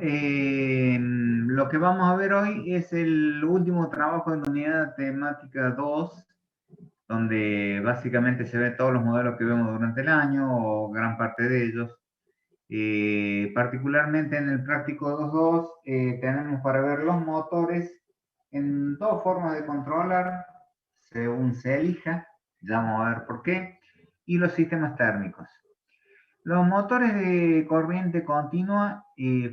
lo que vamos a ver hoy es el último trabajo en unidad temática 2, donde básicamente se ven todos los modelos que vemos durante el año, o gran parte de ellos. Particularmente en el práctico 2.2 tenemos para ver los motores en dos formas de controlar, según se elija, ya vamos a ver por qué, y los sistemas térmicos. Los motores de corriente continua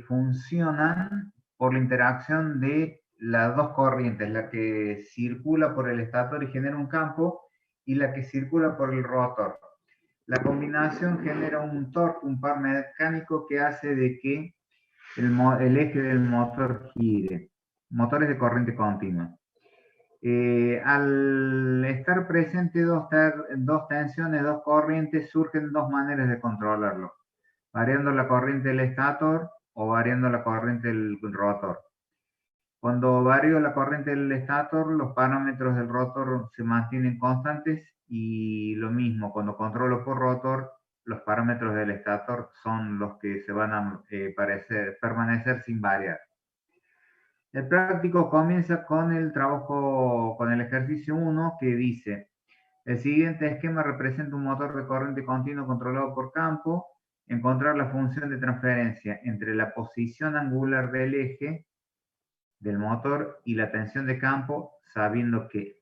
funcionan por la interacción de las dos corrientes, la que circula por el estator y genera un campo, y la que circula por el rotor. La combinación genera un torque, un par mecánico que hace de que el eje del motor gire. Motores de corriente continua. Al estar presente dos tensiones, dos corrientes, surgen dos maneras de controlarlo, variando la corriente del estator o variando la corriente del rotor. Cuando varío la corriente del estator, los parámetros del rotor se mantienen constantes, y lo mismo, cuando controlo por rotor, los parámetros del estator son los que se van a permanecer sin variar. El práctico comienza con el trabajo, con el ejercicio 1, que dice: el siguiente esquema representa un motor de corriente continua controlado por campo. Encontrar la función de transferencia entre la posición angular del eje del motor y la tensión de campo, sabiendo que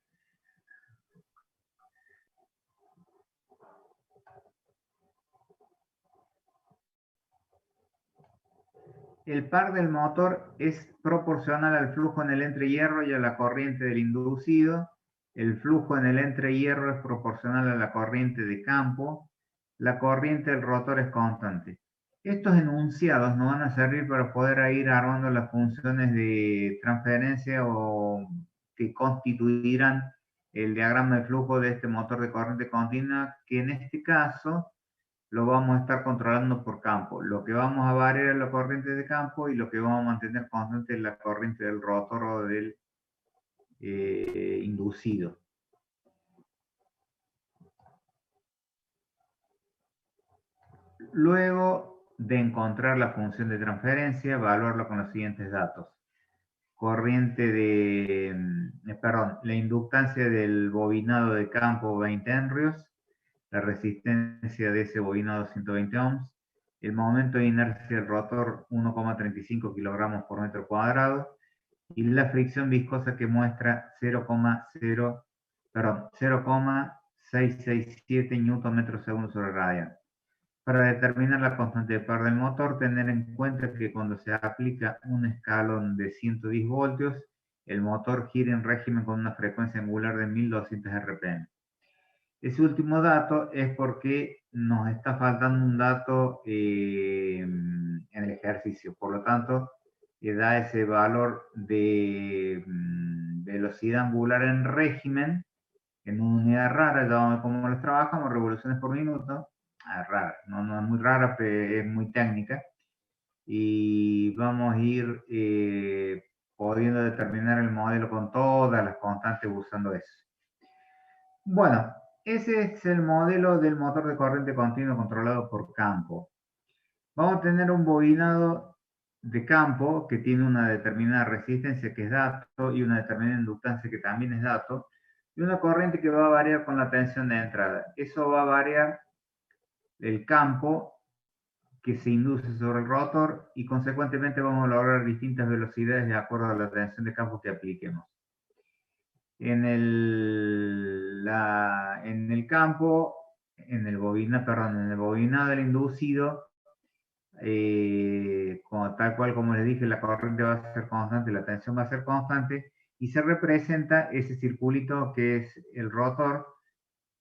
el par del motor es proporcional al flujo en el entrehierro y a la corriente del inducido. El flujo en el entrehierro es proporcional a la corriente de campo. La corriente del rotor es constante. Estos enunciados nos van a servir para poder ir armando las funciones de transferencia o que constituirán el diagrama de flujo de este motor de corriente continua, que en este caso lo vamos a estar controlando por campo. Lo que vamos a variar es la corriente de campo, y lo que vamos a mantener constante es la corriente del rotor o del inducido. Luego de encontrar la función de transferencia, evaluarla con los siguientes datos. La inductancia del bobinado de campo 20 henrios, la resistencia de ese bobinado 120 ohms, el momento de inercia del rotor 1,35 kilogramos por metro cuadrado, y la fricción viscosa, que muestra 0,667 Nm segundo sobre radian. Para determinar la constante de par del motor, tener en cuenta que cuando se aplica un escalón de 110 voltios, el motor gira en régimen con una frecuencia angular de 1200 RPM. Ese último dato es porque nos está faltando un dato en el ejercicio. Por lo tanto, da ese valor de velocidad angular en régimen en una unidad rara. Ya como los trabajamos, revoluciones por minuto. Rara, no es muy rara, pero es muy técnica. Y vamos a ir pudiendo determinar el modelo con todas las constantes usando eso. Bueno, ese es el modelo del motor de corriente continua controlado por campo. Vamos a tener un bobinado de campo que tiene una determinada resistencia, que es dato, y una determinada inductancia, que también es dato, y una corriente que va a variar con la tensión de entrada. Eso va a variar el campo que se induce sobre el rotor, y consecuentemente vamos a lograr distintas velocidades de acuerdo a la tensión de campo que apliquemos. En el campo, en el bobinado del inducido, tal cual como les dije, la corriente va a ser constante, la tensión va a ser constante, y se representa ese circulito que es el rotor,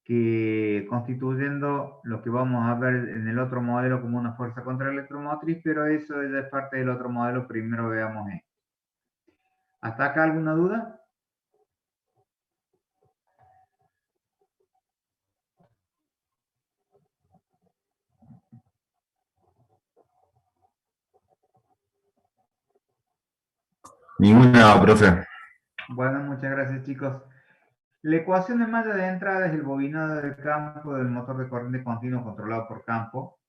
que constituyendo lo que vamos a ver en el otro modelo como una fuerza contraelectromotriz, pero eso ya es parte del otro modelo. Primero veamos esto. ¿Hasta acá alguna duda? Ninguna, profe. Bueno, muchas gracias, chicos. La ecuación de malla de entrada es el bobinado de campo del motor de corriente continua controlado por campo.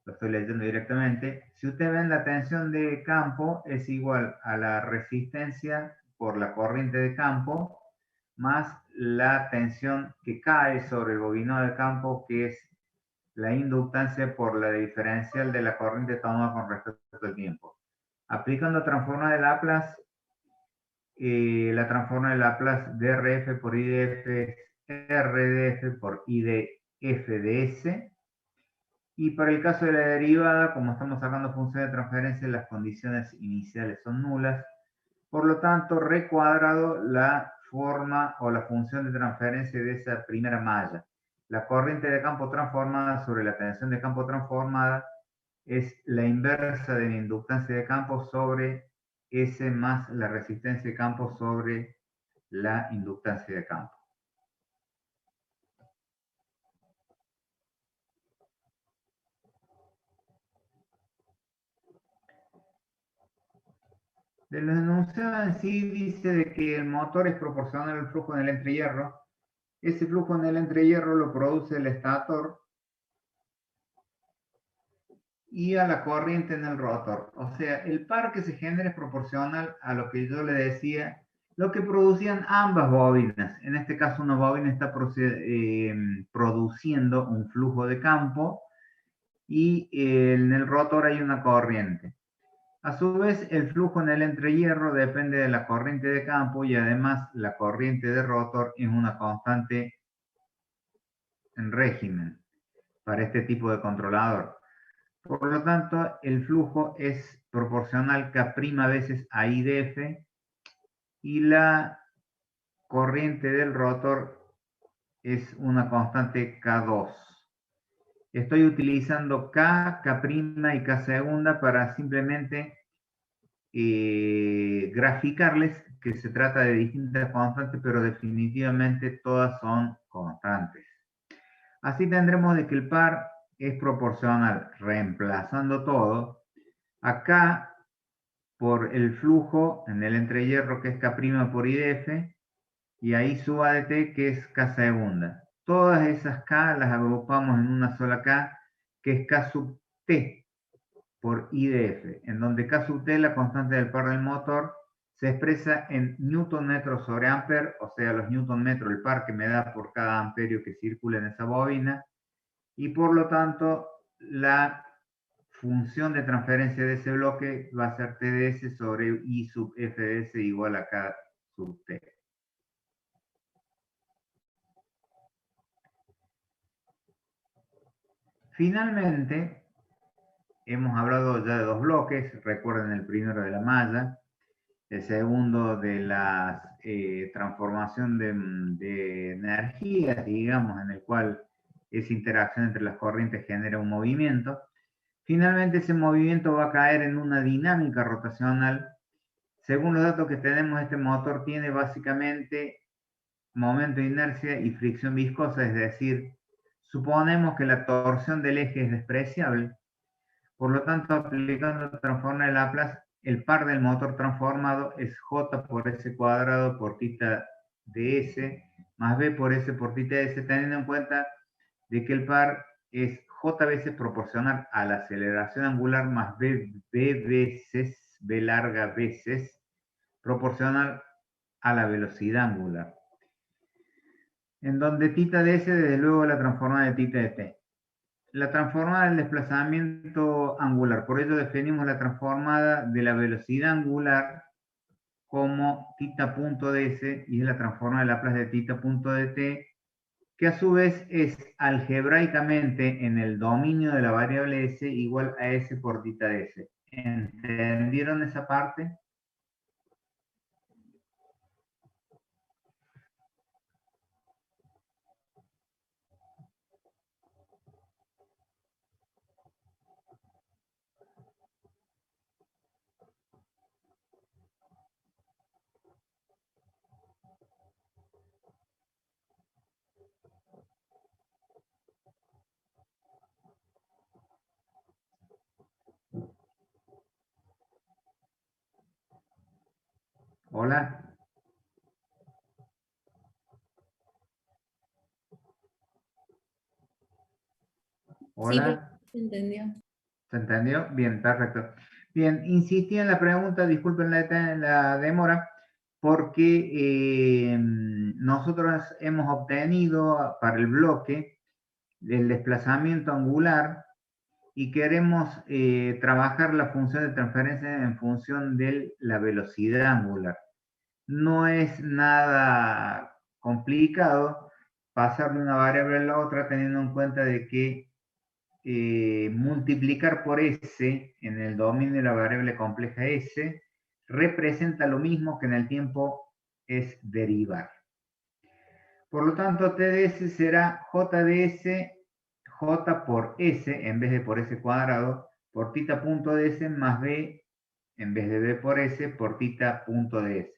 lo estoy leyendo directamente. Si ustedes ven, la tensión de campo es igual a la resistencia por la corriente de campo más la tensión que cae sobre el bobinado de campo, que es la inductancia por la diferencial de la corriente tomada con respecto al tiempo. Aplicando transforma de Laplace, la transforma de Laplace drf por idf es rdf por idf de s. Y para el caso de la derivada, como estamos sacando función de transferencia, las condiciones iniciales son nulas. Por lo tanto, recuadrado la forma o la función de transferencia de esa primera malla. La corriente de campo transformada sobre la tensión de campo transformada es la inversa de la inductancia de campo sobre S más la resistencia de campo sobre la inductancia de campo. De los enunciados en sí dice de que el motor es proporcional al flujo en el entrehierro. Ese flujo en el entrehierro lo produce el estator y a la corriente en el rotor. O sea, el par que se genera es proporcional a lo que yo le decía, lo que producían ambas bobinas. En este caso, una bobina está produciendo un flujo de campo y en el rotor hay una corriente. A su vez, el flujo en el entrehierro depende de la corriente de campo y además la corriente de rotor es una constante en régimen para este tipo de controlador. Por lo tanto, el flujo es proporcional K' veces a I de F y la corriente del rotor es una constante K2. Estoy utilizando K, K' y K segunda para simplemente graficarles que se trata de distintas constantes, pero definitivamente todas son constantes. Así tendremos de que el par es proporcional, reemplazando todo. Acá, por el flujo en el entrehierro, que es K' por IDF, y ahí su A de T, que es K segunda. Todas esas K las agrupamos en una sola K, que es K sub T por IDF, en donde K sub T, la constante del par del motor, se expresa en newton metro sobre ampere, o sea, los newton metros, el par que me da por cada amperio que circula en esa bobina, y por lo tanto, la función de transferencia de ese bloque va a ser TdS sobre I sub FDS igual a K sub T. Finalmente, hemos hablado ya de dos bloques. Recuerden el primero de la malla, el segundo de la transformación de energías, digamos, en el cual esa interacción entre las corrientes genera un movimiento. Finalmente, ese movimiento va a caer en una dinámica rotacional. Según los datos que tenemos, este motor tiene básicamente momento de inercia y fricción viscosa, es decir, suponemos que la torsión del eje es despreciable. Por lo tanto, aplicando la transforma de Laplace, el par del motor transformado es J por S cuadrado por tita de S más B por S por tita de S, teniendo en cuenta de que el par es J veces proporcional a la aceleración angular más B veces, B larga veces, proporcional a la velocidad angular. En donde tita de S, desde luego, la transformada de tita de T. La transformada del desplazamiento angular. Por ello definimos la transformada de la velocidad angular como tita punto de S y es la transformada de Laplace de tita punto de T, que a su vez es algebraicamente en el dominio de la variable S igual a S por tita de S. ¿Entendieron esa parte? Hola. Sí, Hola. se entendió. ¿Se entendió? Bien, perfecto. Bien, insistí en la pregunta, disculpen la demora, porque nosotros hemos obtenido para el bloque el desplazamiento angular y queremos trabajar la función de transferencia en función de la velocidad angular. No es nada complicado pasar de una variable a la otra teniendo en cuenta de que multiplicar por S en el dominio de la variable compleja S representa lo mismo que en el tiempo es derivar. Por lo tanto, TDS será JDS J por S en vez de por S cuadrado por tita.ds más B en vez de B por S por tita.ds.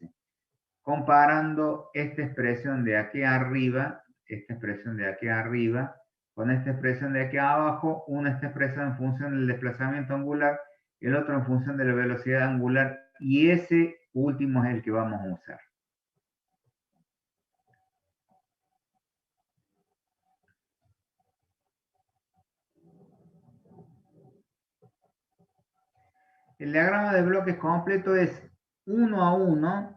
Comparando esta expresión de aquí arriba, con esta expresión de aquí abajo, una está expresada en función del desplazamiento angular, el otro en función de la velocidad angular, y ese último es el que vamos a usar. El diagrama de bloques completo es 1 a 1.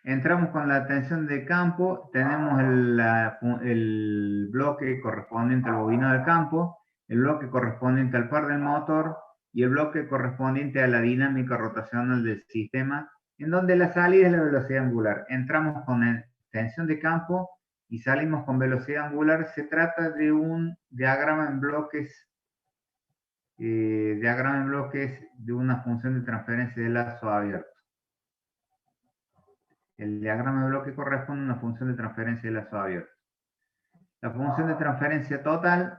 Entramos con la tensión de campo, tenemos el bloque correspondiente al bobino del campo, el bloque correspondiente al par del motor y el bloque correspondiente a la dinámica rotacional del sistema, en donde la salida es la velocidad angular. Entramos con tensión de campo y salimos con velocidad angular. Se trata de un diagrama en bloques de una función de transferencia de lazo abierto. El diagrama de bloque corresponde a una función de transferencia de lazo abierto. La función de transferencia total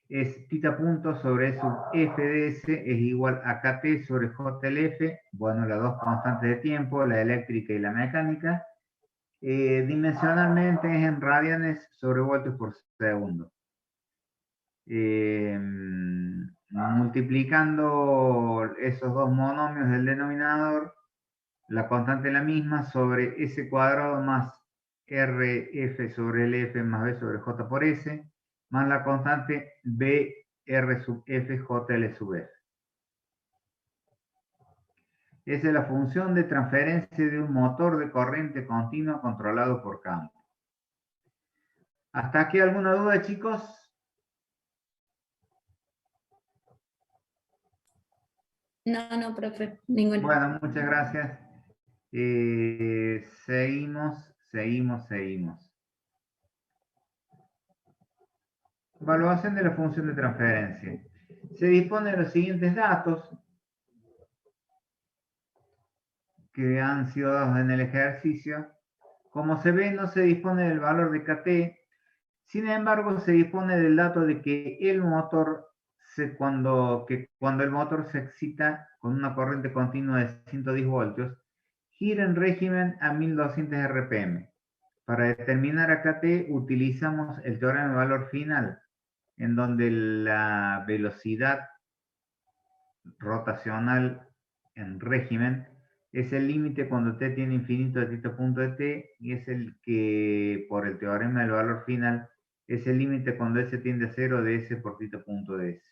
es tita punto sobre sub f de s es igual a kt sobre jlf, bueno, las dos constantes de tiempo, la eléctrica y la mecánica. Dimensionalmente es en radianes sobre voltios por segundo. Multiplicando esos dos monomios del denominador, la constante es la misma sobre s cuadrado más rf sobre lf más b sobre j por s, más la constante br sub f jl sub f. Esa es la función de transferencia de un motor de corriente continua controlado por campo. ¿Hasta aquí alguna duda, chicos? No, profe, ninguna. Bueno, muchas gracias. Seguimos. Evaluación de la función de transferencia. Se dispone de los siguientes datos que han sido dados en el ejercicio. Como se ve, no se dispone del valor de KT. Sin embargo, se dispone del dato de que el motor, cuando el motor se excita con una corriente continua de 110 voltios, gira en régimen a 1200 RPM. Para determinar a KT utilizamos el teorema de valor final, en donde la velocidad rotacional en régimen es el límite cuando t tiene infinito de tita punto de t, y es el que, por el teorema del valor final, es el límite cuando s tiende a 0 de s por tita punto de s.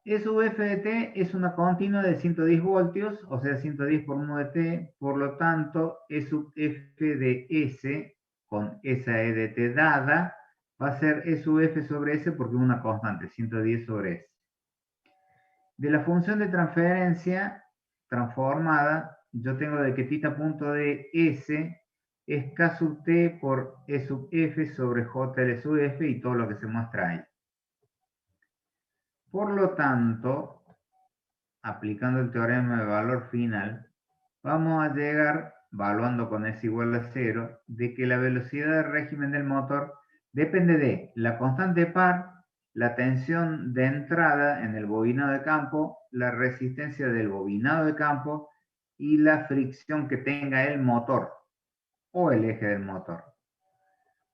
E sub f de t es una continua de 110 voltios, o sea 110 por 1 de t, por lo tanto E sub f de s, con esa E de t dada, va a ser E sub f sobre s porque es una constante, 110 sobre s. De la función de transferencia transformada, yo tengo de que tita punto de s es k sub t por E sub f sobre jl sub f y todo lo que se muestra ahí. Por lo tanto, aplicando el teorema de valor final, vamos a llegar, valuando con s igual a 0, de que la velocidad de régimen del motor depende de la constante par, la tensión de entrada en el bobinado de campo, la resistencia del bobinado de campo y la fricción que tenga el motor o el eje del motor.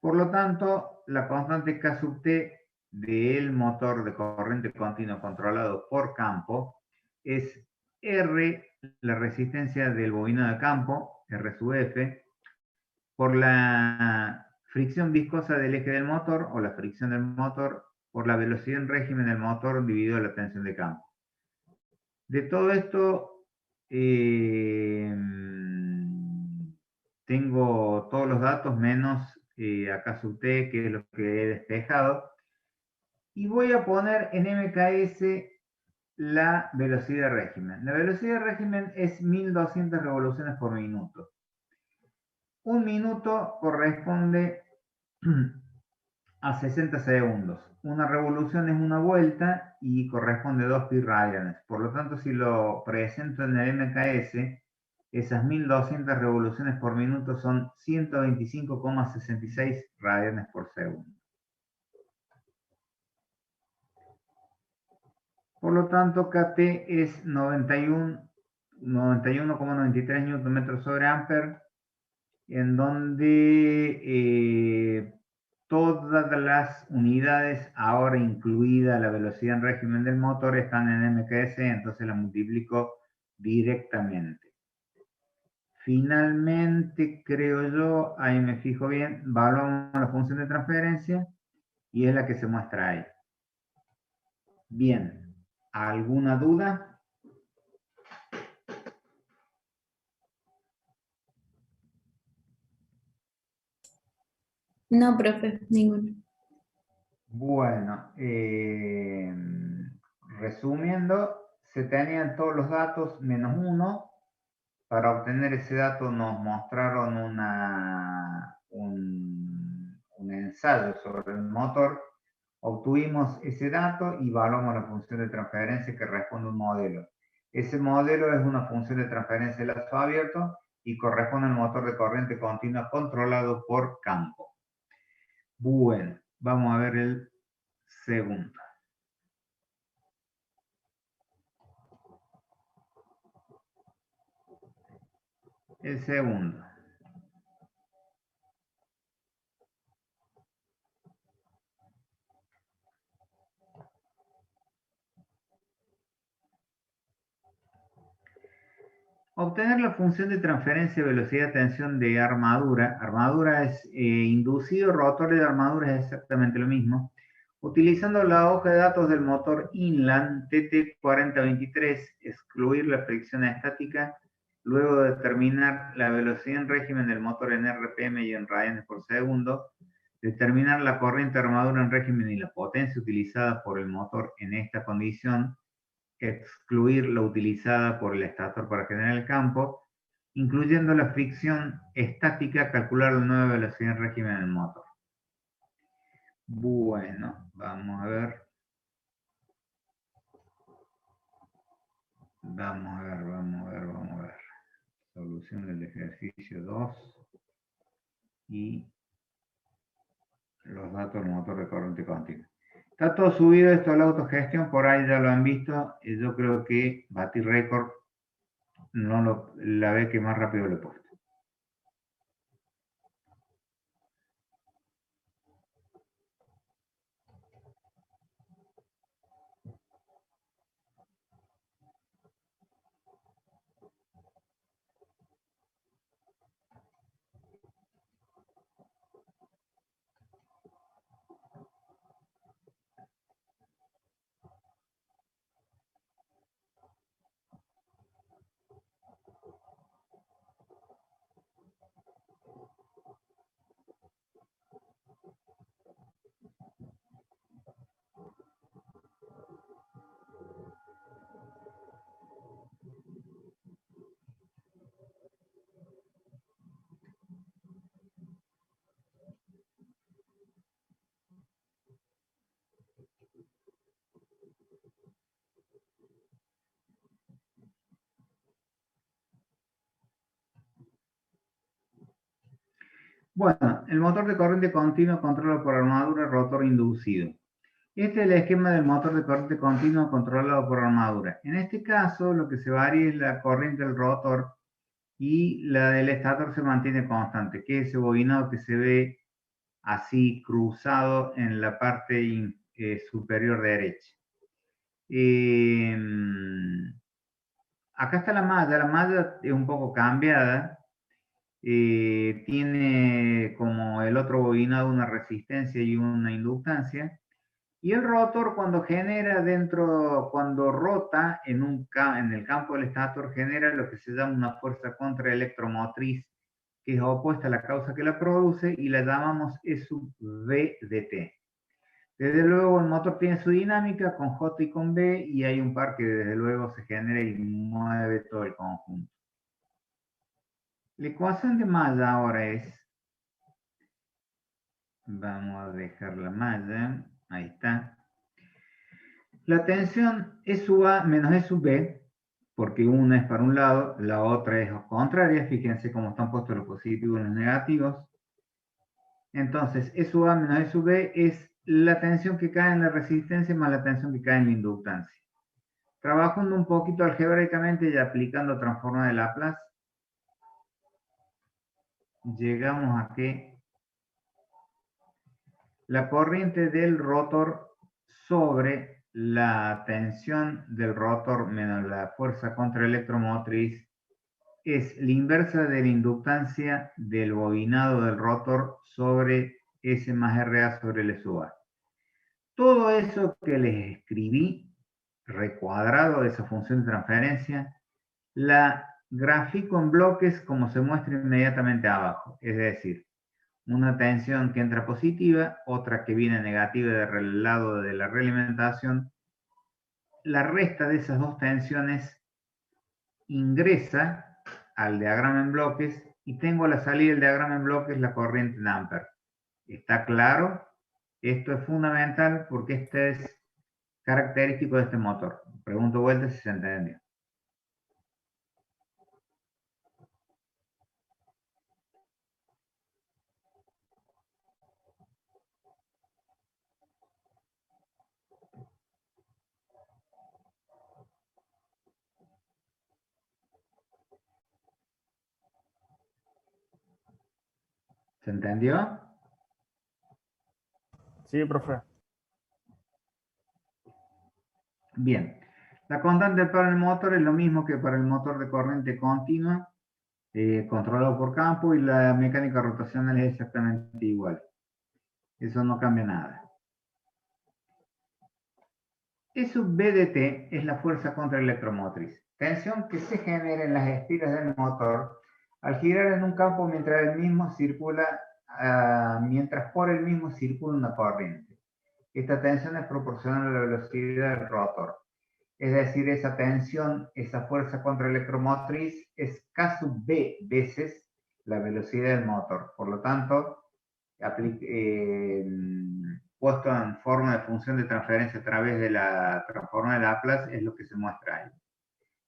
Por lo tanto, la constante K sub T del motor de corriente continua controlado por campo es R, la resistencia del bobinado de campo, R sub F, por la fricción viscosa del eje del motor o la fricción del motor por la velocidad en régimen del motor dividido la tensión de campo. De todo esto, tengo todos los datos menos acá sub T, que es lo que he despejado. Y voy a poner en MKS la velocidad de régimen. La velocidad de régimen es 1200 revoluciones por minuto. Un minuto corresponde a 60 segundos. Una revolución es una vuelta y corresponde a 2 pi radianes. Por lo tanto, si lo presento en el MKS, esas 1200 revoluciones por minuto son 125,66 radianes por segundo. Por lo tanto, KT es 91,93 Nm sobre Ampere, en donde todas las unidades, ahora incluida la velocidad en régimen del motor, están en MKS, entonces la multiplico directamente. Finalmente, creo yo, ahí me fijo bien, evaluamos la función de transferencia y es la que se muestra ahí. Bien, ¿alguna duda? No, profe, ninguno. Bueno, resumiendo, se tenían todos los datos menos uno. Para obtener ese dato nos mostraron un ensayo sobre el motor. Obtuvimos ese dato y evaluamos la función de transferencia que responde a un modelo. Ese modelo es una función de transferencia de lazo abierto y corresponde al motor de corriente continua controlado por campo. Bueno, vamos a ver el segundo. El segundo. Obtener la función de transferencia de velocidad-tensión de armadura. Armadura es inducido, rotor de armadura es exactamente lo mismo. Utilizando la hoja de datos del motor Inland TT4023, excluir la fricción estática, luego determinar la velocidad en régimen del motor en RPM y en radianes por segundo, determinar la corriente de armadura en régimen y la potencia utilizada por el motor en esta condición, excluir la utilizada por el estator para generar el campo, incluyendo la fricción estática, calcular la nueva velocidad en régimen del motor. Bueno, vamos a ver. Vamos a ver. Solución del ejercicio 2 y los datos del motor de corriente continua. Está todo subido esto a la autogestión, por ahí ya lo han visto, y yo creo que batir récord no la vez que más rápido lo he puesto. Bueno, el motor de corriente continua controla por armadura rotor inducido. Este es el esquema del motor de corriente continua controlado por armadura. En este caso, lo que se varía es la corriente del rotor y la del estator se mantiene constante, que es ese bobinado que se ve así cruzado en la parte superior derecha. Acá está la malla es un poco cambiada. Tiene como el otro bobinado una resistencia y una inductancia, Y el rotor cuando genera cuando rota en el campo del estator, genera lo que se llama una fuerza contraelectromotriz, que es opuesta a la causa que la produce, y la llamamos E sub V de T. Desde luego el motor tiene su dinámica con J y con B, y hay un par que desde luego se genera y mueve todo el conjunto. La ecuación de malla ahora es, vamos a dejar la malla, ahí está. La tensión E sub A menos E sub B, porque una es para un lado, la otra es contraria, fíjense cómo están puestos los positivos y los negativos. Entonces, E sub A menos E sub B es la tensión que cae en la resistencia más la tensión que cae en la inductancia. Trabajando un poquito algebraicamente y aplicando transforma de Laplace, llegamos a que la corriente del rotor sobre la tensión del rotor menos la fuerza contraelectromotriz es la inversa de la inductancia del bobinado del rotor sobre S más RA sobre L sub A. Todo eso que les escribí, recuadrado de esa función de transferencia, la grafico en bloques como se muestra inmediatamente abajo. Es decir, una tensión que entra positiva, otra que viene negativa del lado de la realimentación. La resta de esas dos tensiones ingresa al diagrama en bloques y tengo a la salida del diagrama en bloques la corriente en amperes. ¿Está claro? Esto es fundamental porque este es característico de este motor. Pregunto vuelta si se entendió. ¿Se entendió? Sí, profe. Bien. La constante para el motor es lo mismo que para el motor de corriente continua, controlado por campo, y la mecánica rotacional es exactamente igual. Eso no cambia nada. E sub B de T es la fuerza contraelectromotriz. Tensión que se genera en las espiras del motor al girar en un campo mientras por el mismo circula una corriente. Esta tensión es proporcional a la velocidad del rotor. Es decir, esa tensión, esa fuerza contraelectromotriz es K sub B veces la velocidad del motor. Por lo tanto, puesto en forma de función de transferencia a través de la transforma de Laplace, es lo que se muestra ahí.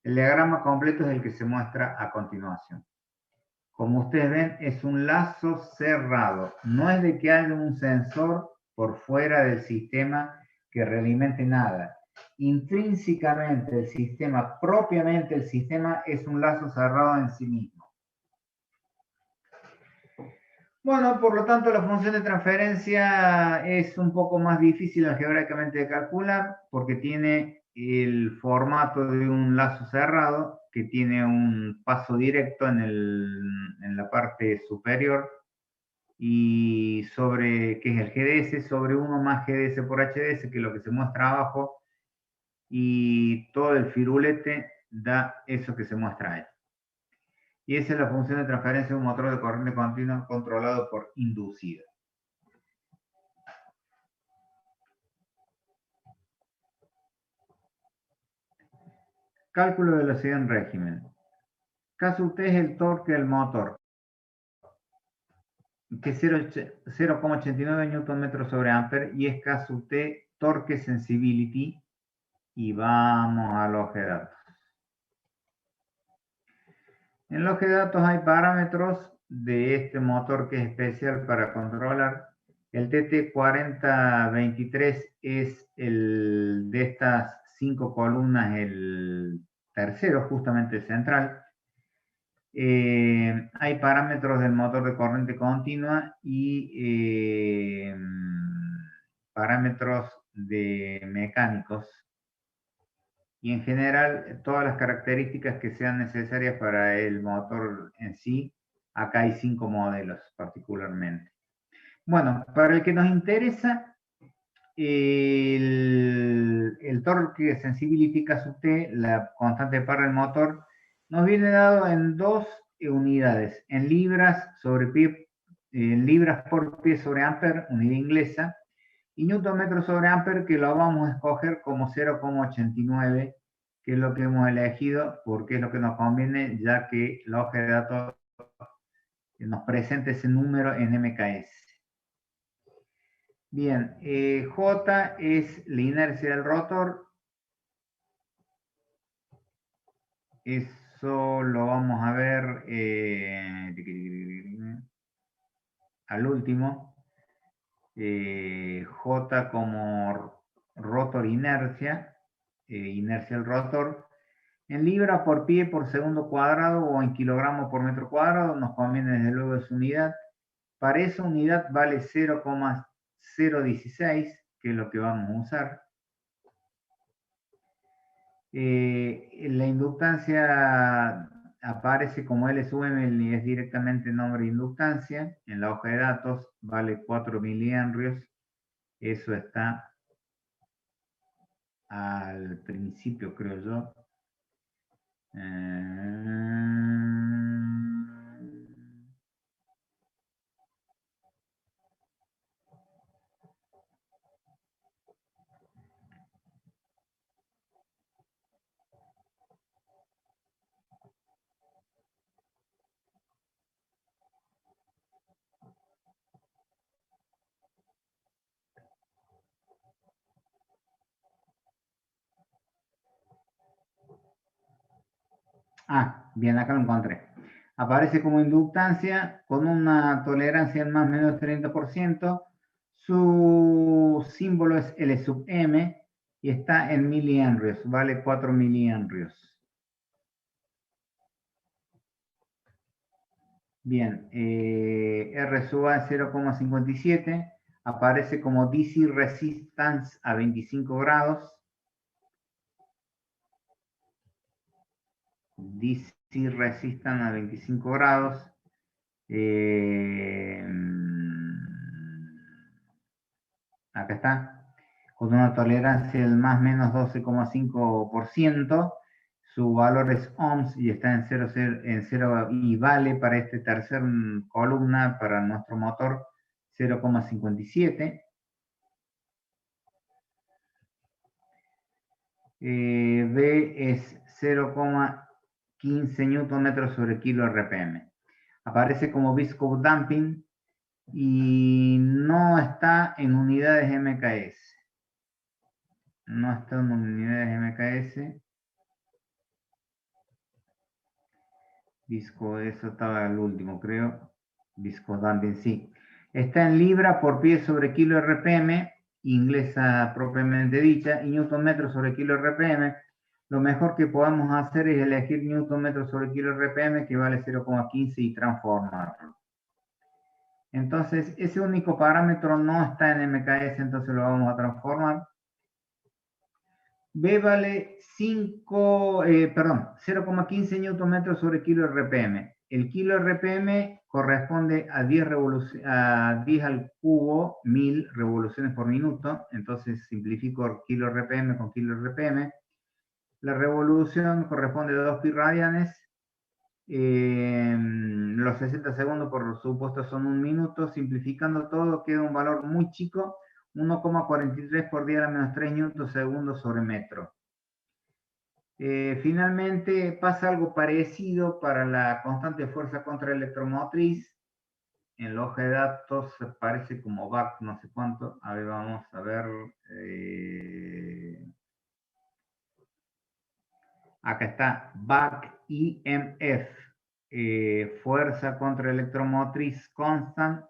El diagrama completo es el que se muestra a continuación. Como ustedes ven, es un lazo cerrado. No es de que haya un sensor por fuera del sistema que realimente nada. Intrínsecamente el sistema, propiamente el sistema, es un lazo cerrado en sí mismo. Bueno, por lo tanto, la función de transferencia es un poco más difícil algebraicamente de calcular porque tiene el formato de un lazo cerrado que tiene un paso directo en la parte superior y sobre, que es el GDS, sobre 1 más GDS por HDS, que es lo que se muestra abajo, y todo el firulete da eso que se muestra ahí. Y esa es la función de transferencia de un motor de corriente continua controlado por inducido. Cálculo de velocidad en régimen. K sub T es el torque del motor, que es 0,89 Nm sobre Ampere, y es K sub T torque sensibility. Y vamos a los de datos. En los de datos hay parámetros de este motor que es especial para controlar. El TT4023 es el de estas 5 columnas, el tercero, justamente el central. Hay parámetros del motor de corriente continua y parámetros de mecánicos. Y en general, todas las características que sean necesarias para el motor en sí. Acá hay 5 modelos particularmente. Bueno, para el que nos interesa, el torque sensibilifica sub T, la constante de par del motor, nos viene dado en dos unidades, en libras sobre pie, en libras por pie sobre amper, unidad inglesa, y newton metro sobre amper, que lo vamos a escoger como 0,89, que es lo que hemos elegido porque es lo que nos conviene, ya que la hoja de datos nos presenta ese número en MKS. Bien, J es la inercia del rotor. Eso lo vamos a ver al último. J como rotor inercia, inercia del rotor. En libras por pie por segundo cuadrado o en kilogramos por metro cuadrado, nos conviene desde luego esa unidad. Para esa unidad vale 0,016, que es lo que vamos a usar. La inductancia aparece como L sub M y es directamente nombre de inductancia. En la hoja de datos vale 4 milihenrios. Eso está al principio, creo yo. Bien, acá lo encontré. Aparece como inductancia con una tolerancia en más o menos 30%. Su símbolo es L sub M y está en milihenrios, vale 4 milihenrios. Bien, R sub A es 0,57, aparece como DC resistance a 25 grados. DC resistance a 25 grados. Acá está, con una tolerancia del más o menos 12,5%. Su valor es ohms y está en 0 y vale para este tercer columna, para nuestro motor, 0,57. B es 0,15 Nm sobre kilo RPM. Aparece como visco damping y no está en unidades MKS. No está en unidades MKS. Visco, eso estaba el último, creo. Visco damping, sí. Está en libra por pie sobre kilo RPM, inglesa propiamente dicha, y newton metro sobre kilo RPM. Lo mejor que podemos hacer es elegir newton metro sobre kilo RPM, que vale 0,15, y transformarlo. Entonces, ese único parámetro no está en MKS, entonces lo vamos a transformar. B vale 0,15 Nm sobre kilo RPM. El kilo RPM corresponde a 10 al cubo, 1000 revoluciones por minuto. Entonces simplifico kilo RPM con kilo RPM. La revolución corresponde a 2 pi radianes. Los 60 segundos, por supuesto, son 1 minuto. Simplificando todo, queda un valor muy chico, 1,43 por 10 a la menos 3 newtons segundos sobre metro. Finalmente pasa algo parecido para la constante de fuerza contraelectromotriz. En la hoja de datos aparece como BAC no sé cuánto. A ver, vamos a ver. Acá está BAC IMF. Fuerza contraelectromotriz constant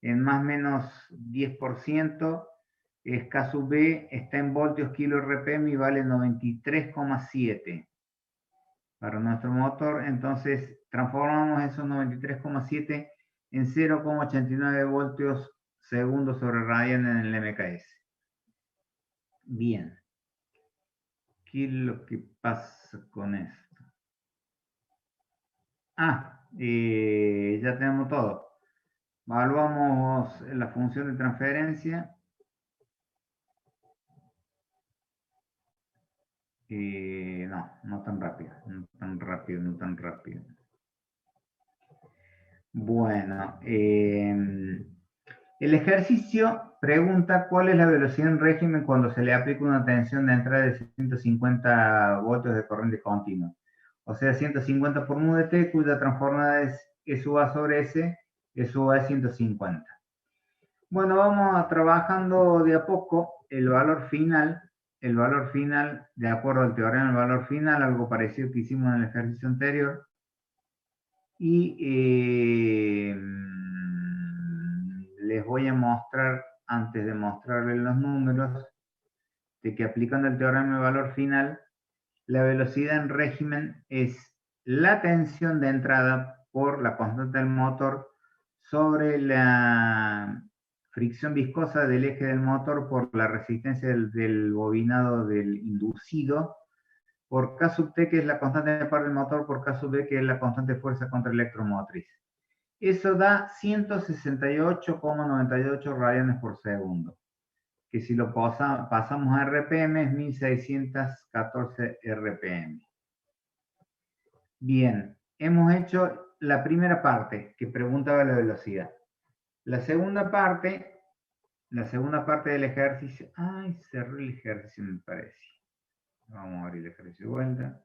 en más o menos 10%. K sub B está en voltios kilo RPM y vale 93,7 para nuestro motor. Entonces transformamos esos 93,7 en 0,89 voltios segundo sobre radian en el MKS. Bien. ¿Qué es lo que pasa con esto? Ya tenemos todo. Evaluamos la función de transferencia. No, no tan rápido, no tan rápido, no tan rápido. Bueno, el ejercicio pregunta cuál es la velocidad en régimen cuando se le aplica una tensión de entrada de 150 voltios de corriente continua. O sea, 150 por mu de T, cuya transformada es SUA sobre S, SUA es 150. Bueno, vamos trabajando de a poco el valor final, de acuerdo al teorema del valor final, algo parecido que hicimos en el ejercicio anterior. Y les voy a mostrar, antes de mostrarles los números, de que aplicando el teorema del valor final, la velocidad en régimen es la tensión de entrada por la constante del motor sobre la fricción viscosa del eje del motor por la resistencia del bobinado del inducido, por K sub T, que es la constante de par del motor, por K sub B, que es la constante de fuerza contraelectromotriz. Eso da 168,98 radianes por segundo, que si lo pasamos a RPM es 1614 RPM. Bien, hemos hecho la primera parte, que preguntaba la velocidad. La segunda parte del ejercicio... Ay, cerré el ejercicio, me parece. Vamos a abrir el ejercicio de vuelta.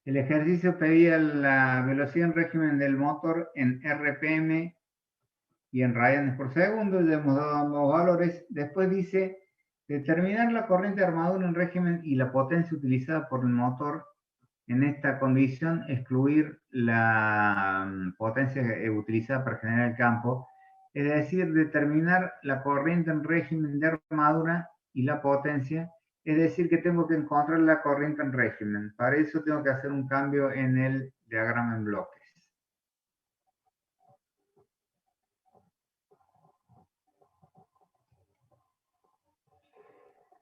El ejercicio pedía la velocidad en régimen del motor en RPM y en radianes por segundo, le hemos dado ambos valores. Después dice, determinar la corriente de armadura en régimen y la potencia utilizada por el motor. En esta condición, excluir la potencia utilizada para generar el campo, es decir, determinar la corriente en régimen de armadura y la potencia, es decir, que tengo que encontrar la corriente en régimen. Para eso tengo que hacer un cambio en el diagrama en bloques.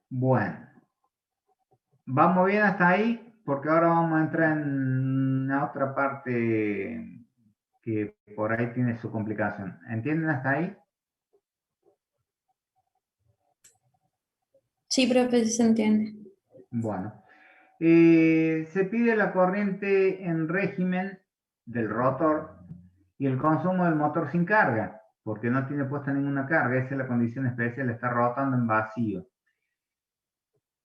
Bueno, vamos bien hasta ahí, porque ahora vamos a entrar en otra parte que por ahí tiene su complicación. ¿Entienden hasta ahí? Sí, profe, sí se entiende. Bueno, se pide la corriente en régimen del rotor y el consumo del motor sin carga, porque no tiene puesta ninguna carga, esa es la condición especial, está rotando en vacío.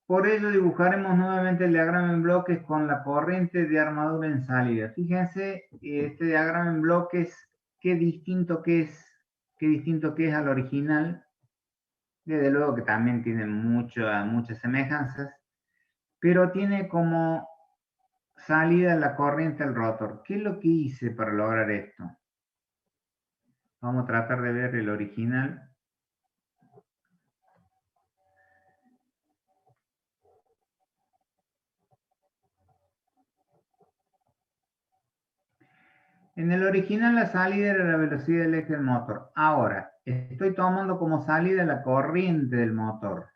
Por ello dibujaremos nuevamente el diagrama en bloques con la corriente de armadura en salida. Fíjense, este diagrama en bloques, qué distinto que es al original. Desde luego que también tiene muchas semejanzas, pero tiene como salida la corriente al rotor. ¿Qué es lo que hice para lograr esto? Vamos a tratar de ver el original. En el original la salida era la velocidad del eje del motor. Ahora, estoy tomando como salida la corriente del motor,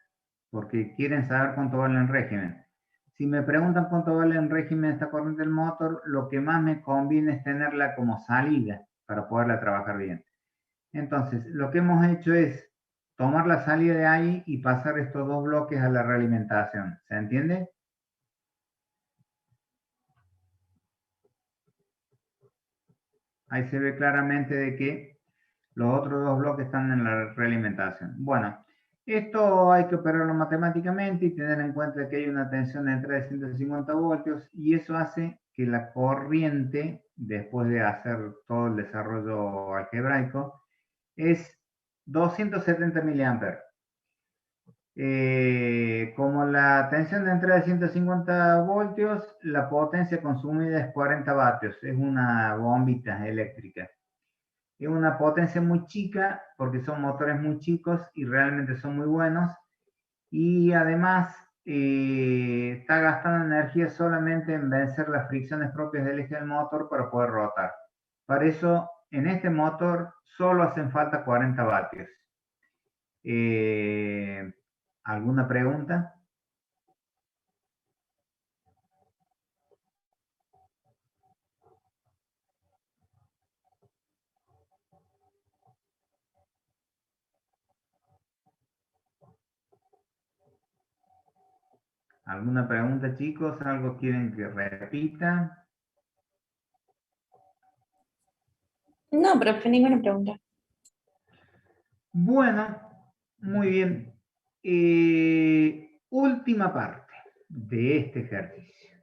porque quieren saber cuánto vale en régimen. Si me preguntan cuánto vale en régimen esta corriente del motor, lo que más me conviene es tenerla como salida para poderla trabajar bien. Entonces, lo que hemos hecho es tomar la salida de ahí y pasar estos dos bloques a la realimentación. ¿Se entiende? Ahí se ve claramente de que los otros dos bloques están en la realimentación. Bueno, esto hay que operarlo matemáticamente y tener en cuenta que hay una tensión de entrada de 150 voltios y eso hace que la corriente, después de hacer todo el desarrollo algebraico, es 270 miliamperes. Como la tensión de entrada es 150 voltios, la potencia consumida es 40 vatios, es una bombita eléctrica. Es una potencia muy chica porque son motores muy chicos y realmente son muy buenos. Y además está gastando energía solamente en vencer las fricciones propias del eje del motor para poder rotar. Para eso, en este motor solo hacen falta 40 vatios. ¿Alguna pregunta? ¿Alguna pregunta, chicos? ¿Algo quieren que repita? No, profe, ninguna pregunta. Bueno, muy bien. Última parte de este ejercicio,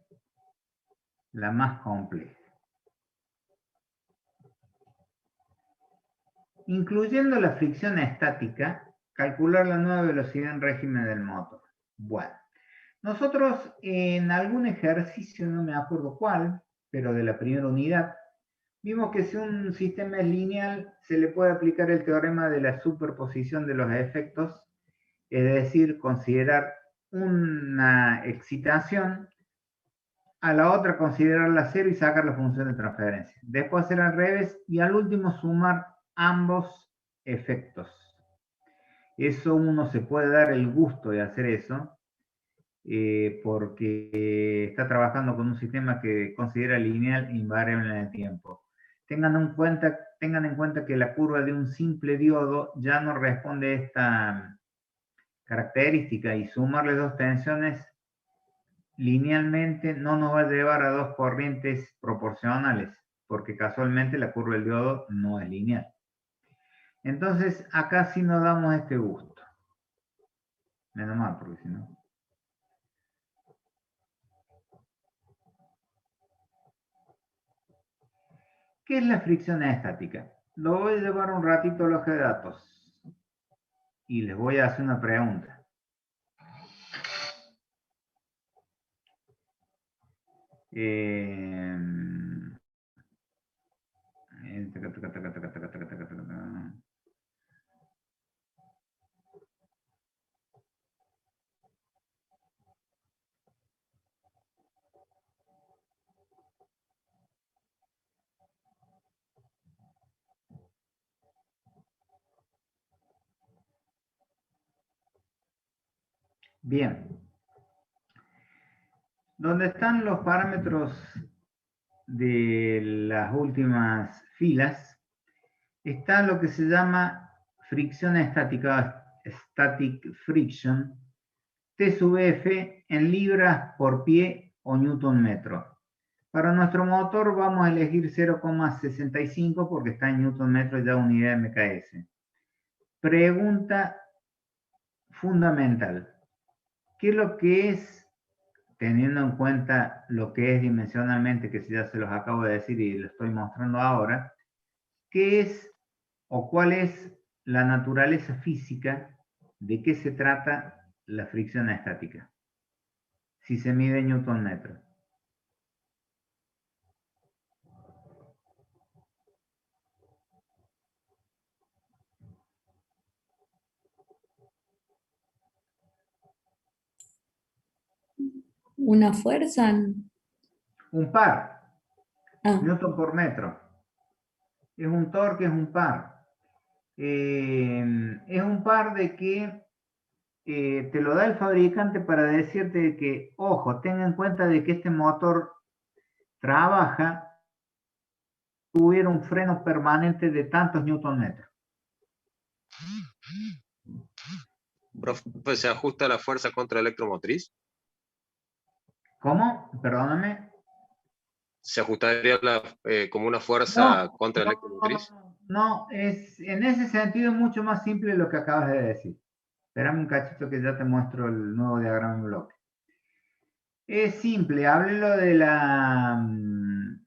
la más compleja. Incluyendo la fricción estática, calcular la nueva velocidad en régimen del motor. Bueno, nosotros en algún ejercicio, no me acuerdo cuál, pero de la primera unidad, vimos que si un sistema es lineal, se le puede aplicar el teorema de la superposición de los efectos, es decir, considerar una excitación, a la otra considerarla cero y sacar la función de transferencia. Después hacer al revés y al último sumar ambos efectos. Eso uno se puede dar el gusto de hacer eso, porque está trabajando con un sistema que considera lineal e invariable en el tiempo. Tengan en cuenta que la curva de un simple diodo ya no responde a esta característica y sumarle dos tensiones linealmente no nos va a llevar a dos corrientes proporcionales, porque casualmente la curva del diodo no es lineal. Entonces, acá sí nos damos este gusto. Menos mal, porque si no... ¿Qué es la fricción estática? Lo voy a llevar un ratito al hoja de datos y les voy a hacer una pregunta. Bien. Donde están los parámetros de las últimas filas, está lo que se llama fricción estática, static friction, T sub F en libras por pie o newton metro. Para nuestro motor vamos a elegir 0,65 porque está en newton metro ya unidad de MKS. Pregunta fundamental. ¿Qué es lo que es, teniendo en cuenta lo que es dimensionalmente, que ya se los acabo de decir y lo estoy mostrando ahora, qué es o cuál es la naturaleza física de qué se trata la fricción estática? Si se mide en newton metro. ¿Una fuerza? Un par, Ah, newton por metro. Es un torque, es un par. Es un par de que te lo da el fabricante para decirte que, ojo, ten en cuenta de que este motor trabaja si hubiera un freno permanente de tantos newton metros. Profe, ¿se ajusta la fuerza contra electromotriz? ¿Cómo? Perdóname. ¿Se ajustaría como una fuerza No, contra electromotriz? no, es en ese sentido mucho más simple lo que acabas de decir. Espérame un cachito que ya te muestro el nuevo diagrama en bloque. Es simple, háblelo de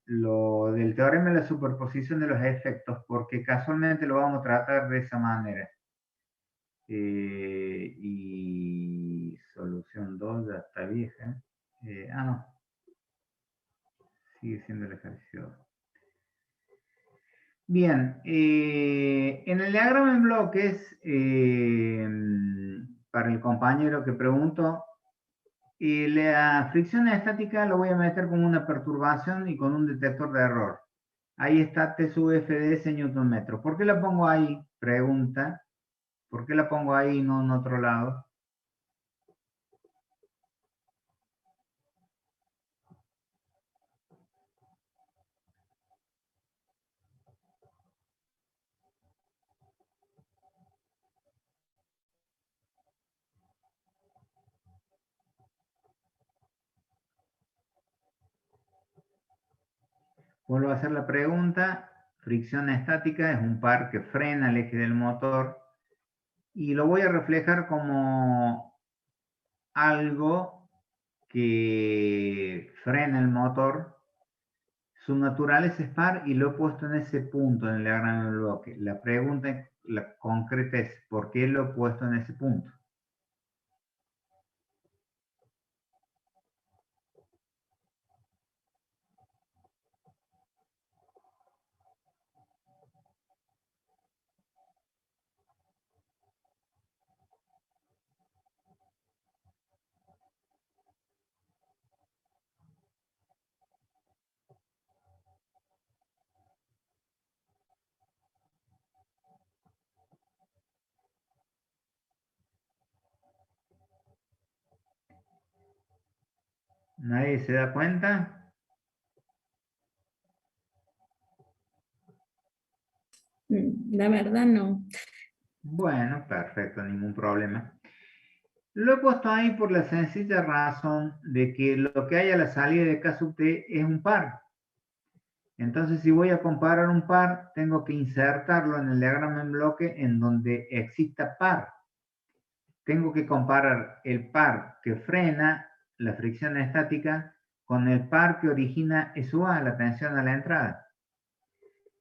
lo del teorema de la superposición de los efectos, porque casualmente lo vamos a tratar de esa manera. Y solución 2 ya está vieja. No, sigue siendo el ejercicio 2. Bien, en el diagrama en bloques, para el compañero que preguntó, Y la fricción estática lo voy a meter como una perturbación y con un detector de error. Ahí está T sub F de S Newton metro. ¿Por qué la pongo ahí? Pregunta. ¿Por qué la pongo ahí y no en otro lado? Vuelvo a hacer la pregunta. Fricción estática es un par que frena el eje del motor y lo voy a reflejar como algo que frena el motor. Su naturaleza es par y lo he puesto en ese punto en el diagrama del bloque. La pregunta la concreta es ¿por qué lo he puesto en ese punto? ¿Nadie se da cuenta? La verdad no. Bueno, perfecto, ningún problema. Lo he puesto ahí por la sencilla razón de que lo que hay a la salida de K sub T es un par. Entonces, si voy a comparar un par, tengo que insertarlo en el diagrama en bloque en donde exista par. Tengo que comparar el par que frena la fricción estática con el par que origina SUA, la tensión a la entrada.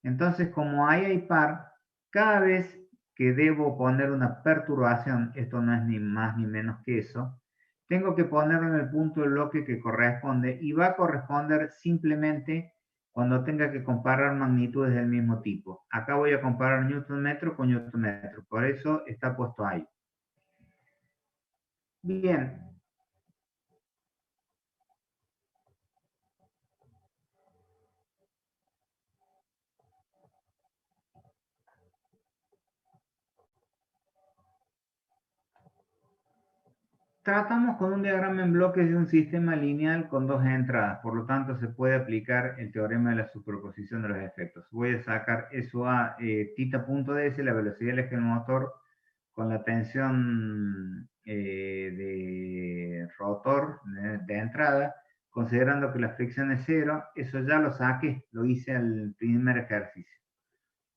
Entonces, como ahí hay par, cada vez que debo poner una perturbación, esto no es ni más ni menos que eso, tengo que ponerlo en el punto del bloque que corresponde y va a corresponder simplemente cuando tenga que comparar magnitudes del mismo tipo. Acá voy a comparar Newton metro con Newton metro, por eso está puesto ahí. Bien, tratamos con un diagrama en bloques de un sistema lineal con dos entradas, por lo tanto se puede aplicar el teorema de la superposición de los efectos. Voy a sacar eso a θ.ds, la velocidad del eje del motor, con la tensión de rotor de entrada, considerando que la fricción es cero. Eso ya lo saqué, lo hice al primer ejercicio.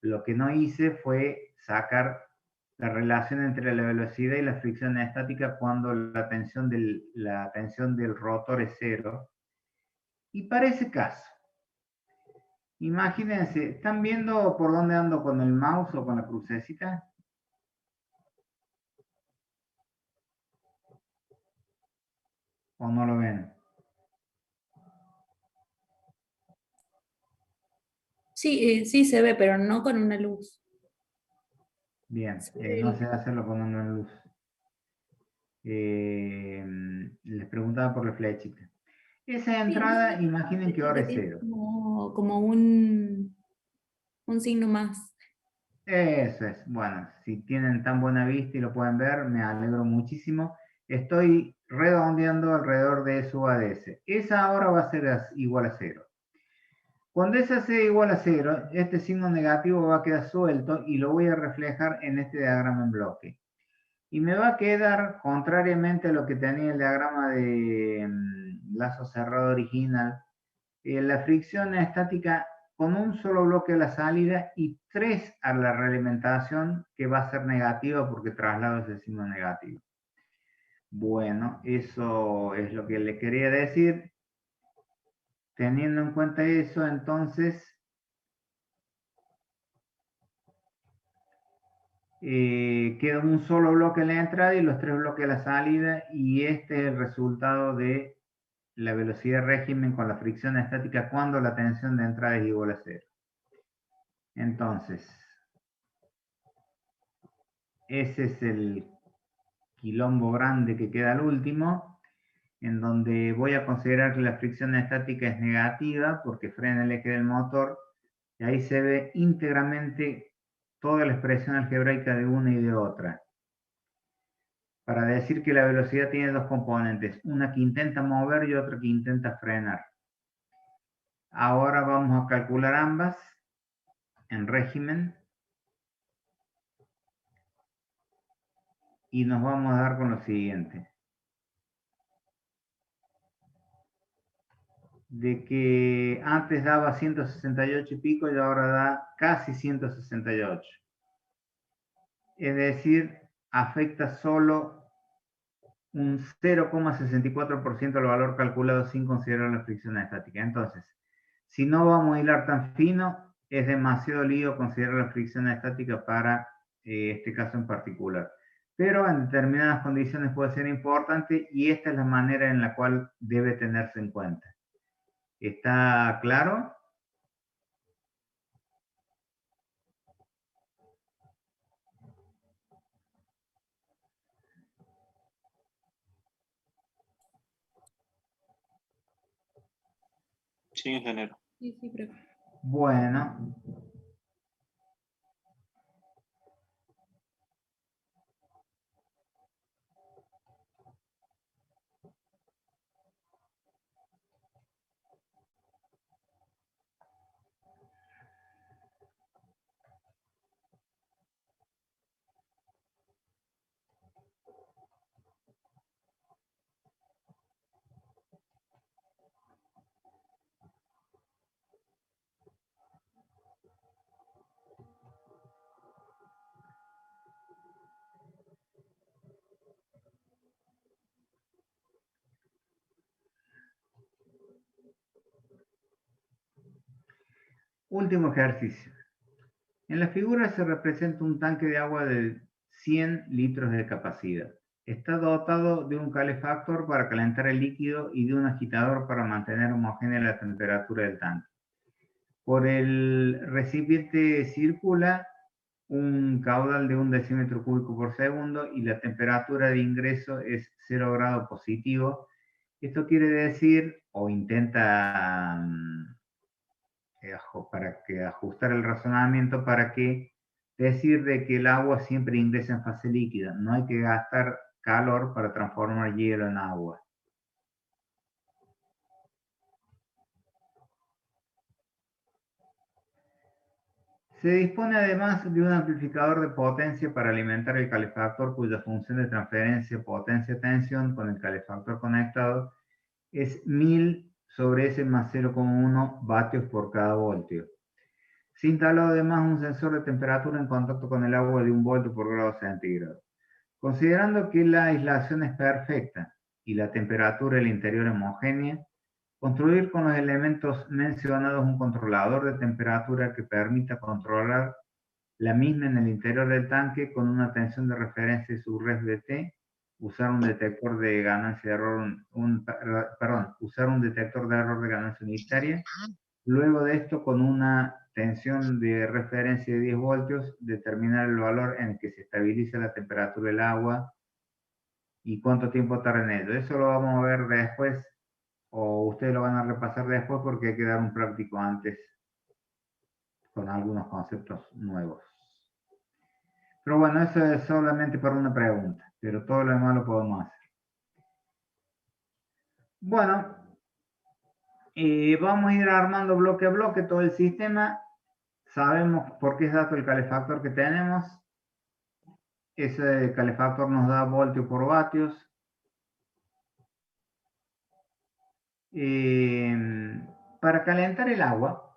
Lo que no hice fue sacar la relación entre la velocidad y la fricción estática cuando la tensión del rotor es cero. Y para ese caso, imagínense, ¿están viendo por dónde ando con el mouse o con la crucecita? ¿O no lo ven? Sí, sí se ve, pero no con una luz. Bien, Se ve no sé hacerlo con una luz. Les preguntaba por la flechita. Esa sí, no se entrada, ve con la imaginen que ahora flechita, es que es cero. como un signo más. Eso es. Bueno, si tienen tan buena vista y lo pueden ver, me alegro muchísimo. Estoy redondeando alrededor de su ADS. Esa ahora va a ser igual a cero. Cuando esa sea igual a cero, este signo negativo va a quedar suelto y lo voy a reflejar en este diagrama en bloque. Y me va a quedar, contrariamente a lo que tenía el diagrama de lazo cerrado original, la fricción estática con un solo bloque a la salida y 3 a la realimentación, que va a ser negativa porque traslado ese signo negativo. Bueno, eso es lo que le quería decir. Teniendo en cuenta eso, entonces queda un solo bloque en la entrada y los 3 bloques a la salida, y este es el resultado de la velocidad de régimen con la fricción estática cuando la tensión de entrada es igual a cero. Entonces, ese es el quilombo grande que queda al último. en donde voy a considerar que la fricción estática es negativa porque frena el eje del motor, y ahí se ve íntegramente toda la expresión algebraica de una y de otra. Para decir que la velocidad tiene dos componentes, una que intenta mover y otra que intenta frenar. Ahora vamos a calcular ambas en régimen y nos vamos a dar con lo siguiente. De que antes daba 168 y pico y ahora da casi 168. Es decir, afecta solo un 0,64% del valor calculado sin considerar la fricción estática. Entonces, si no vamos a hilar tan fino, es demasiado lío considerar la fricción estática para este caso en particular. Pero en determinadas condiciones puede ser importante y esta es la manera en la cual debe tenerse en cuenta. ¿Está claro? Sí, ingeniero. Sí, sí, profe. Bueno. Último ejercicio. En la figura se representa un tanque de agua de 100 litros de capacidad. Está dotado de un calefactor para calentar el líquido y de un agitador para mantener homogénea la temperatura del tanque. Por el recipiente circula un caudal de 1 decímetro cúbico por segundo y la temperatura de ingreso es 0 grado positivo. Esto quiere decir, o intenta para que ajustar el razonamiento para que decir de que el agua siempre ingresa en fase líquida. No hay que gastar calor para transformar hielo en agua. Se dispone además de un amplificador de potencia para alimentar el calefactor cuya función de transferencia potencia-tensión con el calefactor conectado es 1000 sobre S más 0,1 vatios por cada voltio. Se instaló además un sensor de temperatura en contacto con el agua de 1 voltio por grado centígrado. Considerando que la aislación es perfecta y la temperatura del interior homogénea, construir con los elementos mencionados un controlador de temperatura que permita controlar la misma en el interior del tanque con una tensión de referencia subres T, usar un detector de ganancia de error, usar un detector de error de ganancia unitaria. Luego de esto, con una tensión de referencia de 10 voltios, determinar el valor en el que se estabiliza la temperatura del agua y cuánto tiempo tarda en ello. Eso lo vamos a ver después, o ustedes lo van a repasar después porque hay que dar un práctico antes con algunos conceptos nuevos. Pero bueno, eso es solamente para una pregunta, pero todo lo demás lo podemos hacer. Bueno, vamos a ir armando bloque a bloque todo el sistema. Sabemos por qué es dato el calefactor que tenemos. Ese calefactor nos da voltios por vatios. Para calentar el agua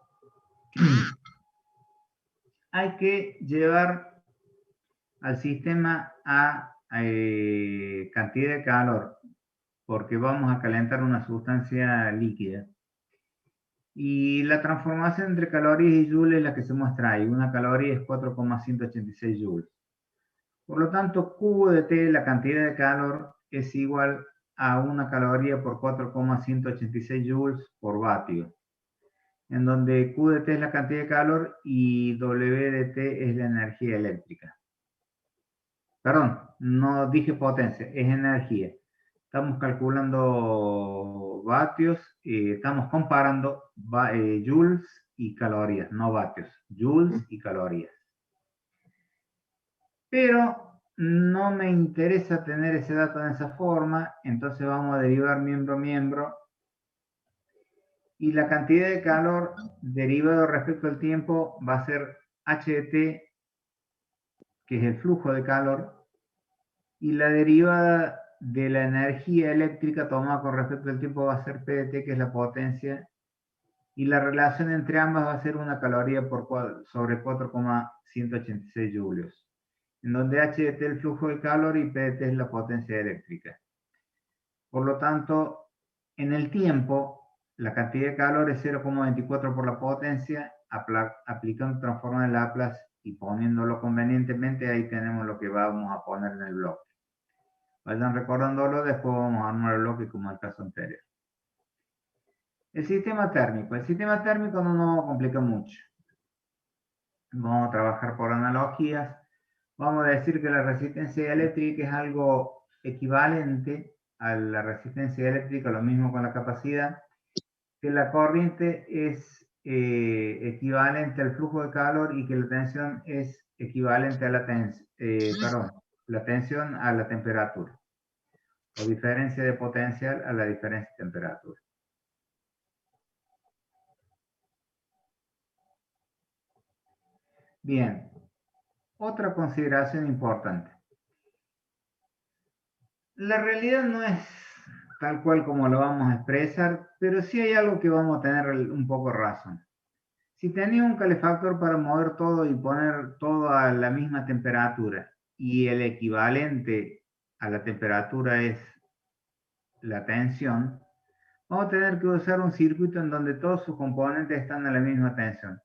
hay que llevar al sistema a cantidad de calor, porque vamos a calentar una sustancia líquida. Y la transformación entre calorías y joules es la que se muestra ahí. Una caloría es 4,186 joules. Por lo tanto, Q de T, la cantidad de calor, es igual a una caloría por 4,186 joules por vatio, en donde Q de T es la cantidad de calor y W de T es la energía eléctrica. Perdón, no dije potencia, es energía. Estamos calculando vatios, estamos comparando joules y calorías, no vatios, joules y calorías. Pero no me interesa tener ese dato en esa forma, entonces vamos a derivar miembro. Y la cantidad de calor derivado respecto al tiempo va a ser h de t, que es el flujo de calor, y la derivada de la energía eléctrica tomada con respecto al tiempo va a ser P de T, que es la potencia, y la relación entre ambas va a ser una caloría sobre 4,186 julios, en donde H de T es el flujo de calor y P de T es la potencia eléctrica. Por lo tanto, en el tiempo, la cantidad de calor es 0,24 por la potencia, aplicando transforma de Laplace y poniéndolo convenientemente, ahí tenemos lo que vamos a poner en el bloque. Vayan recordándolo, después vamos a armar el bloque como el caso anterior. El sistema térmico. El sistema térmico no nos complica mucho. Vamos a trabajar por analogías. Vamos a decir que la resistencia eléctrica es algo equivalente a la resistencia eléctrica, lo mismo con la capacidad, que la corriente es equivalente al flujo de calor y que la tensión es equivalente a la tensión a la temperatura, o diferencia de potencial a la diferencia de temperatura. Bien, otra consideración importante. La realidad no es tal cual como lo vamos a expresar, pero sí hay algo que vamos a tener un poco razón. Si tenía un calefactor para mover todo y poner todo a la misma temperatura y el equivalente a la temperatura es la tensión, vamos a tener que usar un circuito en donde todos sus componentes están a la misma tensión.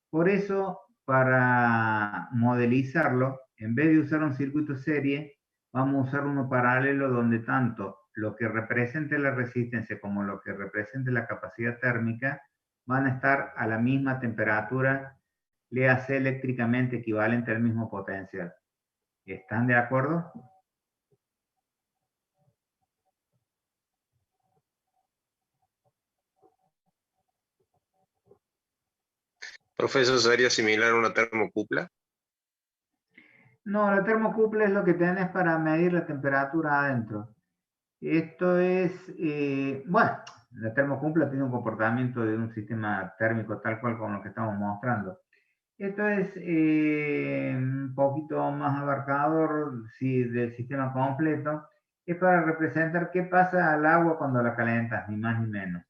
Por eso, para modelizarlo, en vez de usar un circuito serie, vamos a usar uno paralelo donde tanto lo que represente la resistencia como lo que represente la capacidad térmica van a estar a la misma temperatura, le hace eléctricamente equivalente al mismo potencial. ¿Están de acuerdo? Profesor, ¿sería similar a una termocupla? No, la termocupla es lo que tenés para medir la temperatura adentro. Esto es, bueno, la termocupla tiene un comportamiento de un sistema térmico tal cual como lo que estamos mostrando. Esto es un poquito más abarcador del sistema completo. Es para representar qué pasa al agua cuando la calentas, ni más ni menos.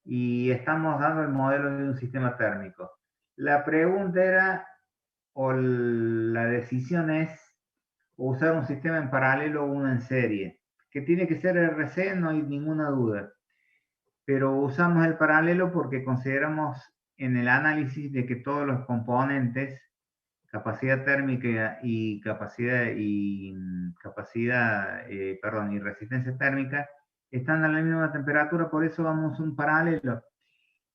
Y estamos dando el modelo de un sistema térmico. La pregunta era, o la decisión es, usar un sistema en paralelo o uno en serie. Que tiene que ser RC, no hay ninguna duda. Pero usamos el paralelo porque consideramos en el análisis de que todos los componentes, capacidad térmica y y resistencia térmica, están a la misma temperatura, por eso vamos a un paralelo.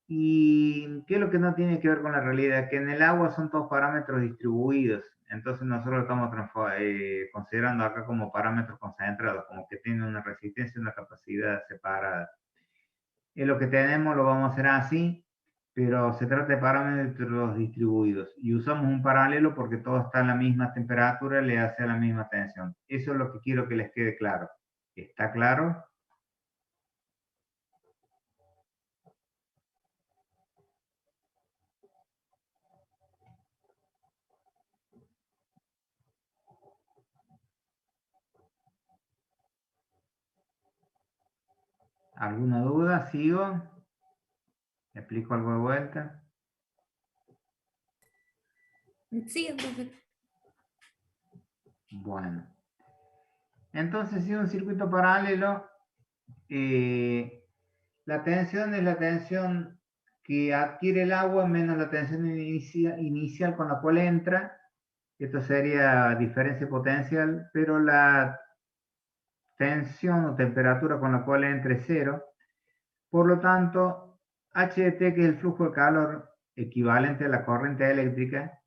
¿Y qué es lo que no tiene que ver con la realidad? Que en el agua son todos parámetros distribuidos. Entonces nosotros lo estamos considerando acá como parámetros concentrados, como que tienen una resistencia y una capacidad separada. Es lo que tenemos, lo vamos a hacer así, pero se trata de parámetros distribuidos. Y usamos un paralelo porque todo está a la misma temperatura, le hace a la misma tensión. Eso es lo que quiero que les quede claro. ¿Está claro? ¿Alguna duda? ¿Sigo? ¿Explico algo de vuelta? Sí, profe. Bueno. Entonces, si un circuito paralelo, la tensión es la tensión que adquiere el agua menos la tensión inicial con la cual entra. Esto sería diferencia potencial, pero la tensión o temperatura con la cual entra es cero. Por lo tanto, H de T, que es el flujo de calor equivalente a la corriente eléctrica,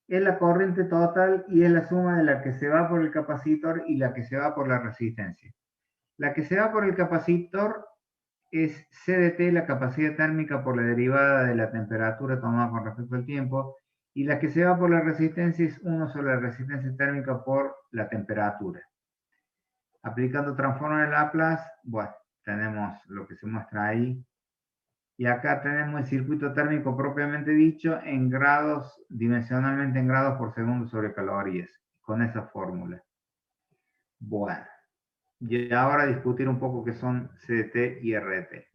es la corriente total y es la suma de la que se va por el capacitor y la que se va por la resistencia. La que se va por el capacitor es CDT, la capacidad térmica por la derivada de la temperatura tomada con respecto al tiempo, y la que se va por la resistencia es 1 sobre la resistencia térmica por la temperatura. Aplicando transforma de Laplace, bueno, tenemos lo que se muestra ahí. Y acá tenemos el circuito térmico propiamente dicho en grados, dimensionalmente en grados por segundo sobre calorías, con esa fórmula. Bueno, y ahora discutir un poco qué son CDT y RDT.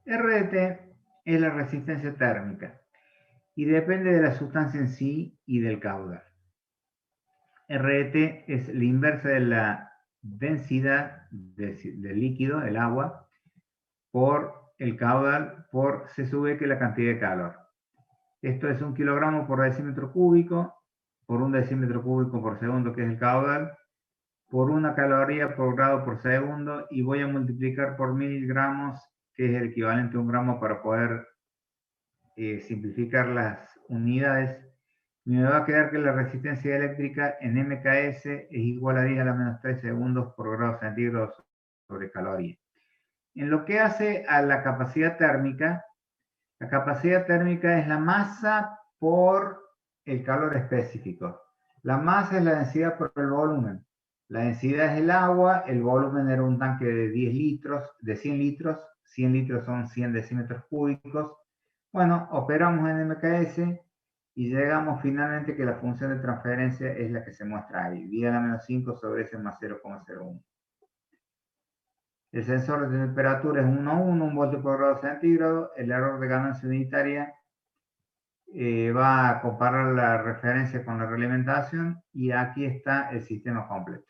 RDT es la resistencia térmica y depende de la sustancia en sí y del caudal. RDT es la inversa de la densidad del líquido, el agua, por el caudal por C sub E, que es la cantidad de calor. Esto es 1 kilogramo por decímetro cúbico, por 1 decímetro cúbico por segundo, que es el caudal, por 1 caloría por grado por segundo, y voy a multiplicar por miligramos, que es el equivalente a 1 gramo, para poder simplificar las unidades. Me va a quedar que la resistencia eléctrica en MKS es igual a 10 a la menos 3 segundos por grado centígrado sobre caloría. En lo que hace a la capacidad térmica es la masa por el calor específico. La masa es la densidad por el volumen. La densidad es el agua, el volumen era un tanque de 10 litros, de 100 litros, 100 litros son 100 decímetros cúbicos. Bueno, operamos en MKS y llegamos finalmente que la función de transferencia es la que se muestra ahí, 10 a la menos 5 sobre S más 0,01. El sensor de temperatura es 1 a 1, 1 voltio por grado centígrado. El error de ganancia unitaria va a comparar la referencia con la realimentación, y aquí está el sistema completo,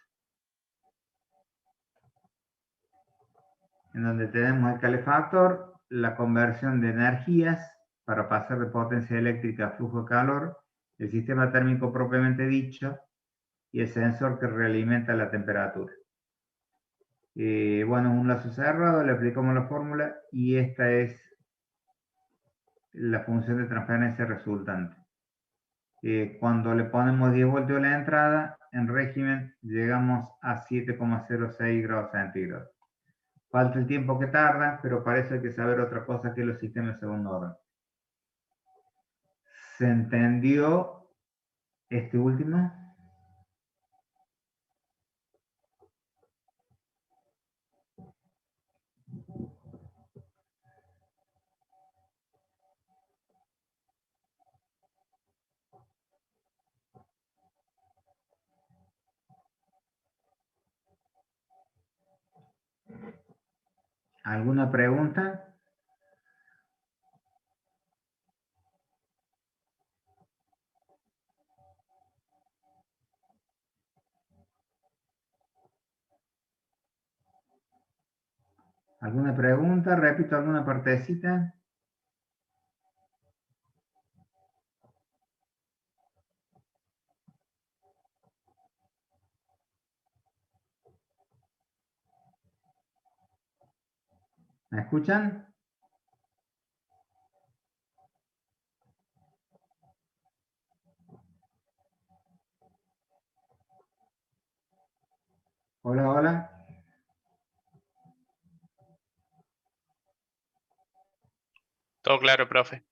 en donde tenemos el calefactor, la conversión de energías para pasar de potencia eléctrica a flujo de calor, el sistema térmico propiamente dicho y el sensor que realimenta la temperatura. Bueno, un lazo cerrado, le aplicamos la fórmula y esta es la función de transferencia resultante. Cuando le ponemos 10 voltios a la entrada, en régimen llegamos a 7,06 grados centígrados. Falta el tiempo que tarda, pero para eso hay que saber otra cosa, que es los sistemas de segundo orden. ¿Se entendió este último? ¿Alguna pregunta? ¿Alguna pregunta? Repito alguna partecita. ¿Me escuchan? Hola, hola. Todo claro, profe.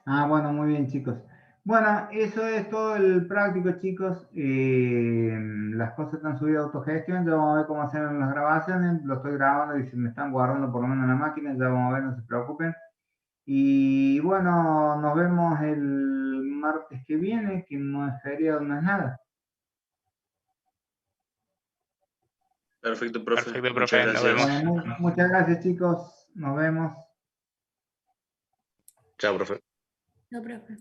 Ah, bueno, muy bien, chicos. Bueno, eso es todo el práctico, chicos. Las cosas están subidas a autogestión. Ya vamos a ver cómo hacen las grabaciones. Lo estoy grabando y se me están guardando por lo menos en la máquina. Ya vamos a ver, no se preocupen. Y bueno, nos vemos el martes que viene, que no es feriado, no es nada. Perfecto, profe. Perfecto, Muchas profe. Nos gracias. vemos. Bueno, muchas gracias, chicos. Nos vemos. Chao, profe. No, profe.